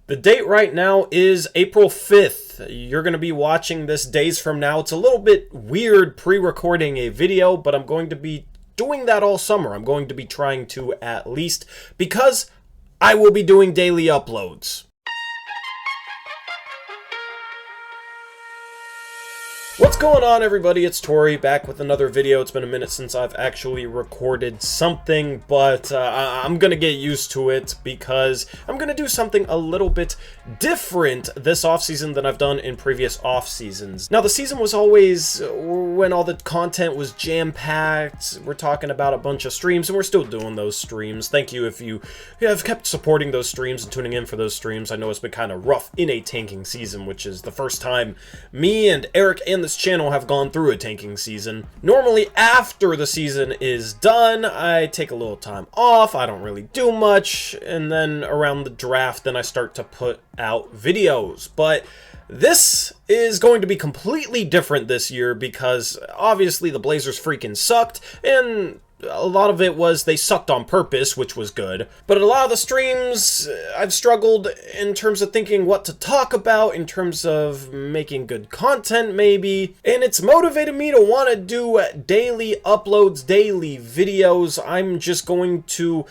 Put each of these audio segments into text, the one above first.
The date right now is April 5th. You're going to be watching this days from now. It's a little bit weird pre-recording a video, but I'm going to be doing that all summer. I'm going to be trying to at least, because I will be doing daily uploads. What's going on, everybody? It's Tori back with another video. It's been a minute since I've actually recorded something, but I'm gonna get used to it because I'm gonna do something a little bit different this off-season than I've done in previous off-seasons. Now, the season was always when all the content was jam-packed. We're talking about a bunch of streams, and we're still doing those streams. Thank you if you have kept supporting those streams and tuning in for those streams. I know it's been kind of rough in a tanking season, which is the first time me and Eric and this channel have gone through a tanking season. Normally after the season is done, I take a little time off. I don't really do much, and then around the draft, then I start to put out videos. But this is going to be completely different this year because obviously the Blazers freaking sucked, and a lot of it was they sucked on purpose, which was good. But a lot of the streams, I've struggled in terms of thinking what to talk about, in terms of making good content, maybe. And it's motivated me to want to do daily uploads, daily videos. I'm just going to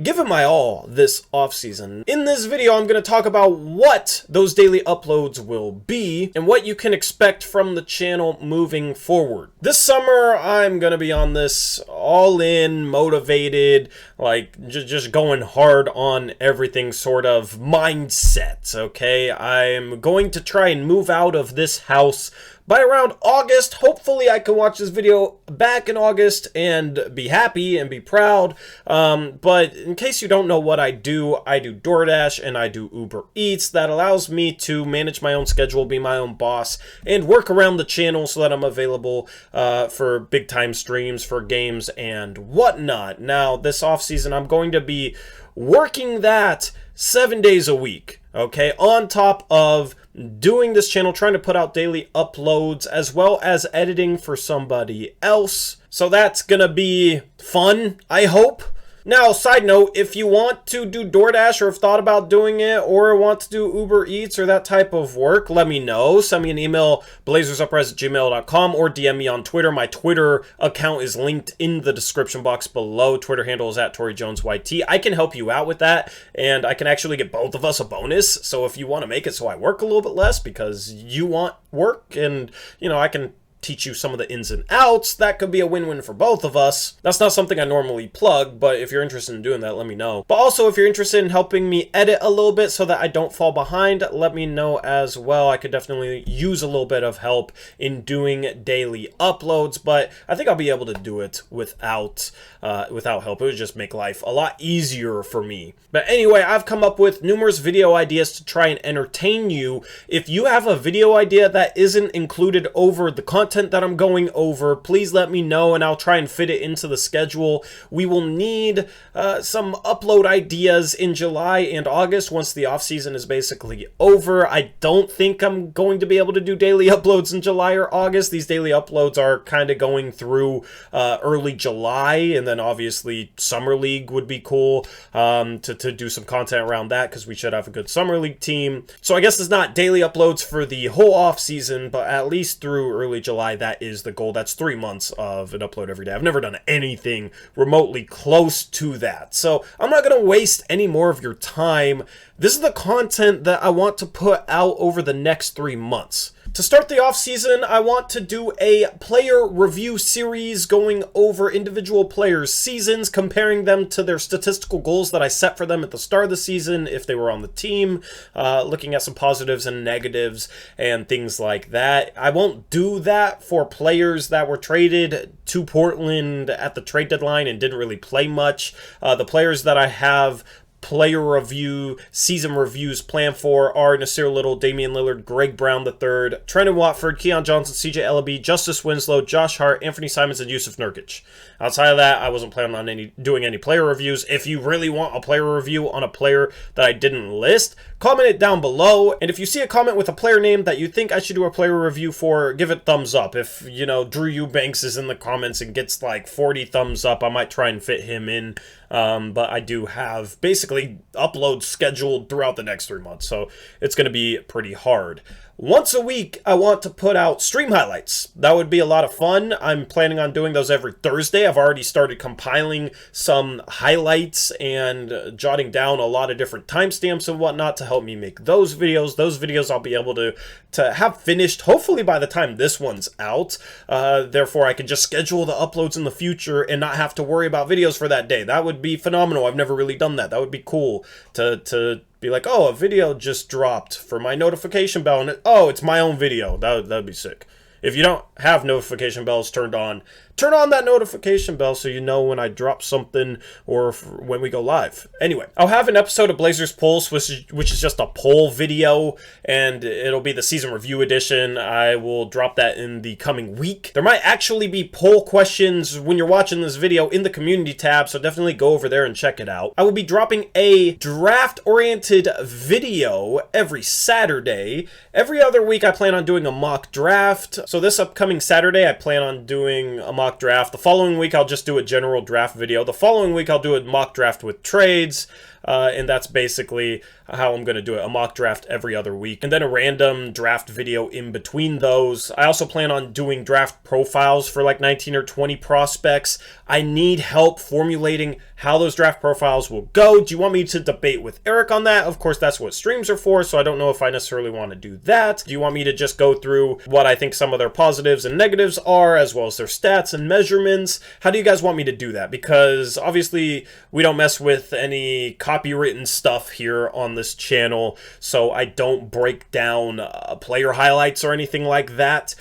give it my all this off-season. In this video, I'm going to talk about what those daily uploads will be and what you can expect from the channel moving forward. This summer, I'm going to be on this all-in, motivated, like just going hard on everything sort of mindset, okay? I'm going to try and move out of this house by around August. Hopefully I can watch this video back in August and be happy and be proud. But in case you don't know what I do DoorDash and I do Uber Eats. That allows me to manage my own schedule, be my own boss, and work around the channel so that I'm available for big time streams, for games, and whatnot. Now, this off season, I'm going to be working that 7 days a week, okay, on top of doing this channel, trying to put out daily uploads, as well as editing for somebody else. So that's gonna be fun, I hope. Now, side note, if you want to do DoorDash or have thought about doing it or want to do Uber Eats or that type of work, let me know. Send me an email, blazersuprise@gmail.com, or DM me on Twitter. My Twitter account is linked in the description box below. Twitter handle is @ToryJonesYT. I can help you out with that, and I can actually get both of us a bonus. So if you want to make it so I work a little bit less because you want work, and, you know, I can teach you some of the ins and outs, that could be a win-win for both of us. That's not something I normally plug, but if you're interested in doing that, let me know. But also, if you're interested in helping me edit a little bit so that I don't fall behind, let me know as well. I could definitely use a little bit of help in doing daily uploads, but I think I'll be able to do it without help. It would just make life a lot easier for me. But anyway, I've come up with numerous video ideas to try and entertain you. If you have a video idea that isn't included over the content that I'm going over, please let me know and I'll try and fit it into the schedule. We will need some upload ideas in July and August once the off season is basically over. I don't think I'm going to be able to do daily uploads in July or August. These daily uploads are kind of going through early July, and then obviously Summer League would be cool to do some content around that because we should have a good Summer League team. So I guess it's not daily uploads for the whole off season, but at least through early July, that is the goal. That's 3 months of an upload every day. I've never done anything remotely close to that. So I'm not going to waste any more of your time. This is the content that I want to put out over the next 3 months. To start the off season, I want to do a player review series going over individual players' seasons, comparing them to their statistical goals that I set for them at the start of the season if they were on the team, looking at some positives and negatives and things like that. I won't do that for players that were traded to Portland at the trade deadline and didn't really play much. The players that I have player review, season reviews planned for are Nasir Little, Damian Lillard, Greg Brown III, Trendon Watford, Keon Johnson, CJ Ellaby, Justice Winslow, Josh Hart, Anthony Simons, and Yusuf Nurkic. Outside of that, I wasn't planning on doing any player reviews. If you really want a player review on a player that I didn't list, comment it down below. And if you see a comment with a player name that you think I should do a player review for, give it thumbs up. If, you know, Drew Eubanks is in the comments and gets like 40 thumbs up, I might try and fit him in but I do have basically uploads scheduled throughout the next 3 months, so it's going to be pretty hard. Once a week, I want to put out stream highlights. That would be a lot of fun. I'm planning on doing those every Thursday. I've already started compiling some highlights and jotting down a lot of different timestamps and whatnot to help me make those videos. Those videos I'll be able to have finished, hopefully by the time this one's out. Therefore, I can just schedule the uploads in the future and not have to worry about videos for that day. That would be phenomenal. I've never really done that. That would be cool to be like, oh, a video just dropped for my notification bell, and oh, it's my own video. That'd be sick. If you don't have notification bells turned on, turn on that notification bell so you know when I drop something or when we go live. Anyway, I'll have an episode of Blazers Pulse, which is just a poll video, and it'll be the season review edition. I will drop that in the coming week. There might actually be poll questions when you're watching this video in the community tab, so definitely go over there and check it out. I will be dropping a draft-oriented video every Saturday. Every other week, I plan on doing a mock draft. So this upcoming Saturday, I plan on doing a mock draft. The following week, I'll just do a general draft video. The following week, I'll do a mock draft with trades. And that's basically how I'm going to do it. A mock draft every other week. And then a random draft video in between those. I also plan on doing draft profiles for like 19 or 20 prospects. I need help formulating how those draft profiles will go. Do you want me to debate with Eric on that? Of course, that's what streams are for, so I don't know if I necessarily want to do that. Do you want me to just go through what I think some of their positives and negatives are, as well as their stats and measurements? How do you guys want me to do that? Because obviously, we don't mess with any copywritten stuff here on this channel, so I don't break down player highlights or anything like that.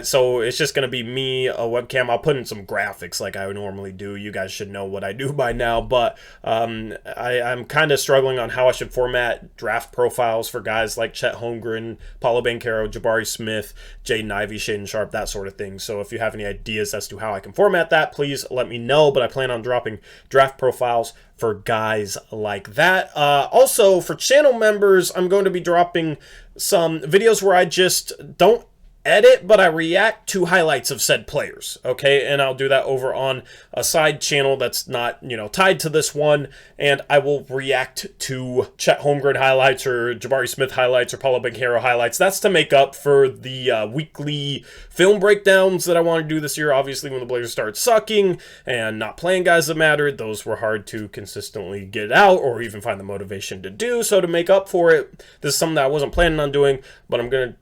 So it's just going to be me, a webcam. I'll put in some graphics like I would normally do. You guys should know what I do by now, but I'm kind of struggling on how I should format draft profiles for guys like Chet Holmgren, Paulo Banchero, Jabari Smith, Jaden Ivey, Shaden Sharp, that sort of thing. So if you have any ideas as to how I can format that, please let me know, but I plan on dropping draft profiles for guys like that. Also, for channel members, I'm going to be dropping some videos where I just don't edit, but I react to highlights of said players, okay? And I'll do that over on a side channel that's not, tied to this one, and I will react to Chet Holmgren highlights or Jabari Smith highlights or Paulo Banchero highlights. That's to make up for the weekly film breakdowns that I want to do this year. Obviously, when the Blazers started sucking and not playing guys that mattered, those were hard to consistently get out or even find the motivation to do. So to make up for it, this is something that I wasn't planning on doing, but I'm going to,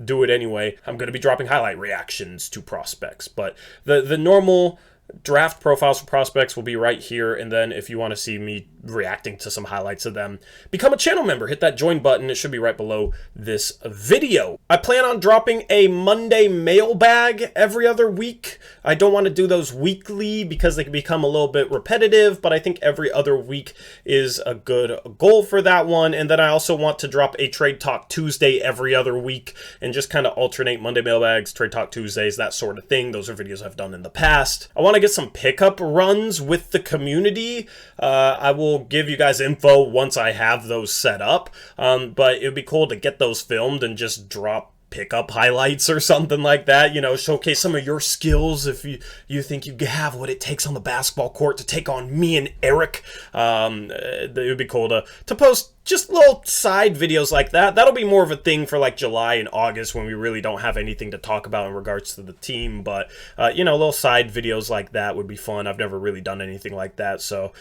do it anyway. I'm going to be dropping highlight reactions to prospects, but the normal draft profiles for prospects will be right here, and then if you want to see me reacting to some highlights of them, become a channel member. Hit that join button. It should be right below this video. I plan on dropping a Monday mailbag every other week. I don't want to do those weekly because they can become a little bit repetitive, but I think every other week is a good goal for that one. And then I also want to drop a Trade Talk Tuesday every other week and just kind of alternate Monday mailbags, Trade Talk Tuesdays, that sort of thing. Those are videos I've done in the past. I want to get some pickup runs with the community. I will give you guys info once I have those set up, but it would be cool to get those filmed and just drop pickup highlights or something like that, showcase some of your skills if you think you have what it takes on the basketball court to take on me and Eric. It would be cool to post just little side videos like that. That'll be more of a thing for like July and August when we really don't have anything to talk about in regards to the team, but little side videos like that would be fun. I've never really done anything like that, so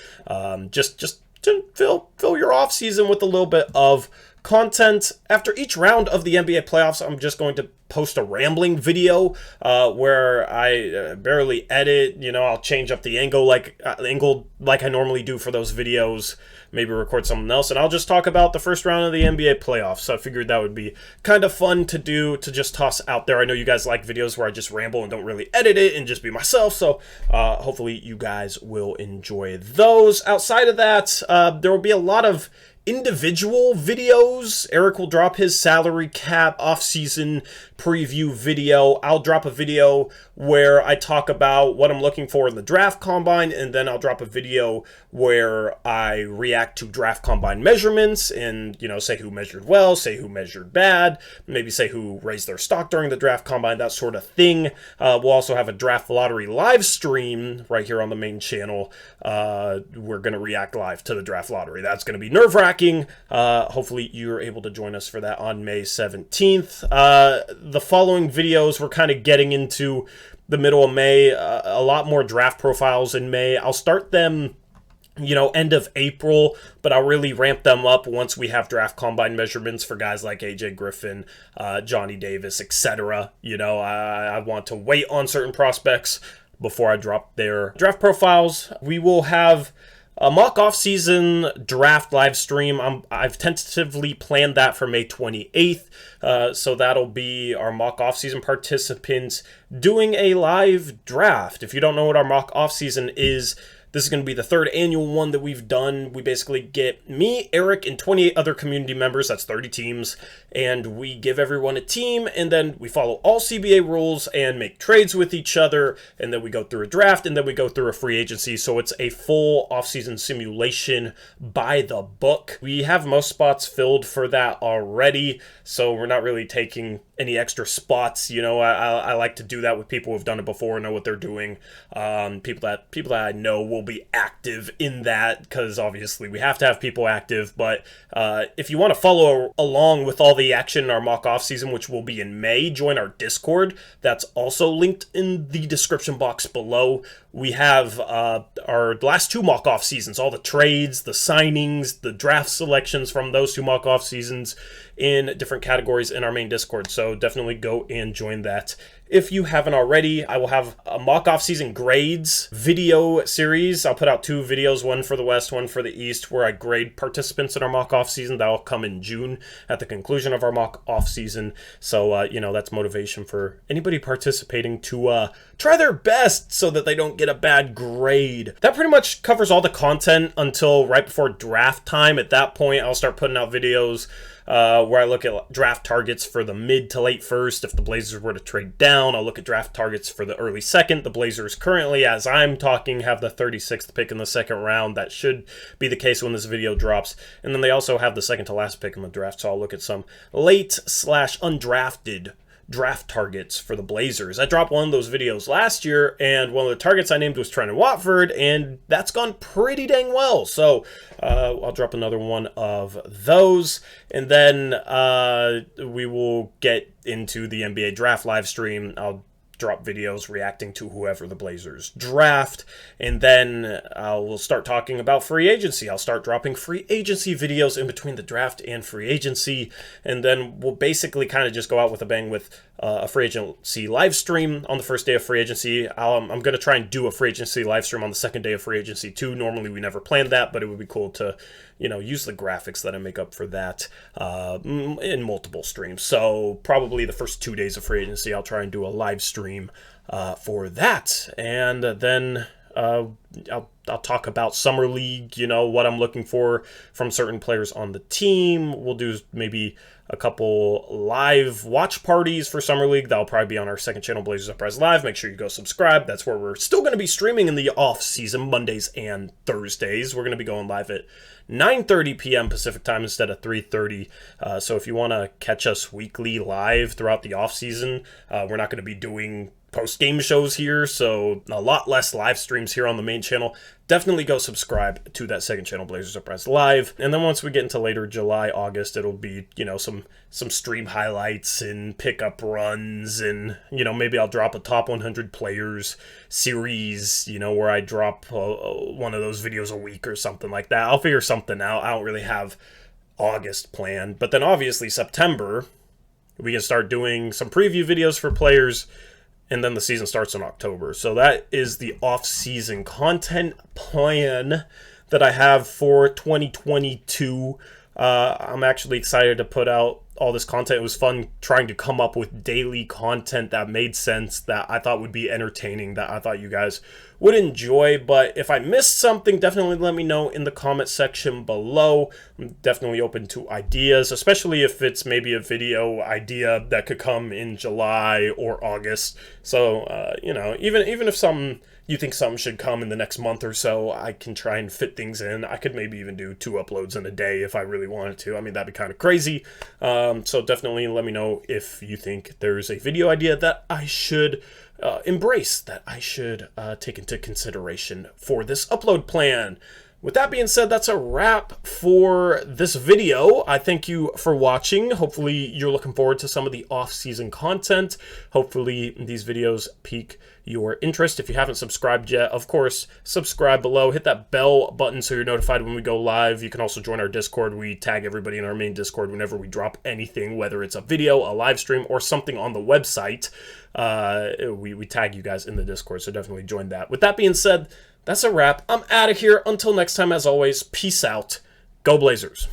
just to fill your off season with a little bit of content. After each round of the NBA playoffs, I'm just going to post a rambling video where I barely edit. I'll change up the angle like I normally do for those videos, maybe record something else, and I'll just talk about the first round of the NBA playoffs. So I figured that would be kind of fun to do, to just toss out there. I know you guys like videos where I just ramble and don't really edit it and just be myself, so hopefully you guys will enjoy those. Outside of that, there will be a lot of individual videos. Eric will drop his salary cap off-season preview video. I'll drop a video where I talk about what I'm looking for in the draft combine, and then I'll drop a video where I react to draft combine measurements and, you know, say who measured well, say who measured bad, maybe say who raised their stock during the draft combine, that sort of thing. We'll also have a draft lottery live stream right here on the main channel. We're going to react live to the draft lottery. That's going to be nerve-wracking. Hopefully you're able to join us for that on May 17th. The following videos, we're kind of getting into the middle of May, a lot more draft profiles in May. I'll start them, you know, end of April, but I'll really ramp them up once we have draft combine measurements for guys like AJ Griffin, Johnny Davis, etc. You know, I want to wait on certain prospects before I drop their draft profiles. We will have a mock off-season draft live stream. I've tentatively planned that for May 28th, so that'll be our mock off-season participants doing a live draft. If you don't know what our mock off-season is, this is going to be the third annual one that we've done. We basically get me, Eric, and 28 other community members. That's 30 teams. And we give everyone a team, and then we follow all CBA rules and make trades with each other. And then we go through a draft, and then we go through a free agency. So it's a full off-season simulation by the book. We have most spots filled for that already, so we're not really taking any extra spots. You know, I like to do that with people who've done it before, know what they're doing. People that I know will be active in that, because obviously we have to have people active. But if you want to follow along with all the action in our mock off season, which will be in May, join our Discord. That's also linked in the description box below. We have our last two mock off seasons, all the trades, the signings, the draft selections from those two mock off seasons in different categories in our main Discord. So definitely go and join that if you haven't already. I will have a mock off season grades video series. I'll put out two videos, one for the West, one for the East, where I grade participants in our mock off season. That will come in June at the conclusion of our mock off season. So, you know, that's motivation for anybody participating to try their best so that they don't get a bad grade. That pretty much covers all the content until right before draft time. At that point, I'll start putting out videos where I look at draft targets for the mid to late first. If the Blazers were to trade down, I'll look at draft targets for the early second. The Blazers currently, as I'm talking, have the 36th pick in the second round. That should be the case when this video drops. And then they also have the second to last pick in the draft, so I'll look at some late/undrafted draft targets for the Blazers. I dropped one of those videos last year, and one of the targets I named was Trent Watford, and that's gone pretty dang well. So I'll drop another one of those, and then we will get into the NBA draft live stream. I'll drop videos reacting to whoever the Blazers draft, and then we'll start talking about free agency. I'll start dropping free agency videos in between the draft and free agency, and then we'll basically kind of just go out with a bang with a free agency live stream on the first day of free agency. I'm going to try and do a free agency live stream on the second day of free agency too. Normally we never planned that, but it would be cool to, you know, use the graphics that I make up for that in multiple streams. So probably the first 2 days of free agency, I'll try and do a live stream for that. And then I'll talk about Summer League, you know, what I'm looking for from certain players on the team. We'll do maybe a couple live watch parties for Summer League. That'll probably be on our second channel, Blazers Uprise Live. Make sure you go subscribe. That's where we're still going to be streaming in the off-season, Mondays and Thursdays. We're going to be going live at 9:30 p.m. Pacific time instead of 3:30. So if you want to catch us weekly live throughout the off-season, we're not going to be doing post-game shows here, so a lot less live streams here on the main channel. Definitely go subscribe to that second channel, Blazers Uprise Live. And then once we get into later July, August, it'll be, you know, some stream highlights and pickup runs, and, you know, maybe I'll drop a top 100 players series, you know, where I drop one of those videos a week or something like that. I'll figure something out. I don't really have August planned, but then obviously September, we can start doing some preview videos for players, and then the season starts in October. So that is the off-season content plan that I have for 2022. I'm actually excited to put out all this content. It was fun trying to come up with daily content that made sense, that I thought would be entertaining, that I thought you guys would enjoy. But if I missed something, definitely let me know in the comment section below. I'm definitely open to ideas, especially if it's maybe a video idea that could come in July or August. So, you know, even if you think something should come in the next month or so, I can try and fit things in. I could maybe even do 2 uploads in a day if I really wanted to. I mean, that'd be kind of crazy. So definitely let me know if you think there's a video idea that I should embrace, that I should take into consideration for this upload plan. With that being said, that's a wrap for this video. I thank you for watching. Hopefully you're looking forward to some of the off-season content. Hopefully these videos pique your interest. If you haven't subscribed yet, of course, subscribe below. Hit that bell button so you're notified when we go live. You can also join our Discord. We tag everybody in our main Discord whenever we drop anything, whether it's a video, a live stream, or something on the website. We tag you guys in the Discord, so definitely join that. With that being said, that's a wrap. I'm out of here. Until next time, as always, peace out. Go Blazers.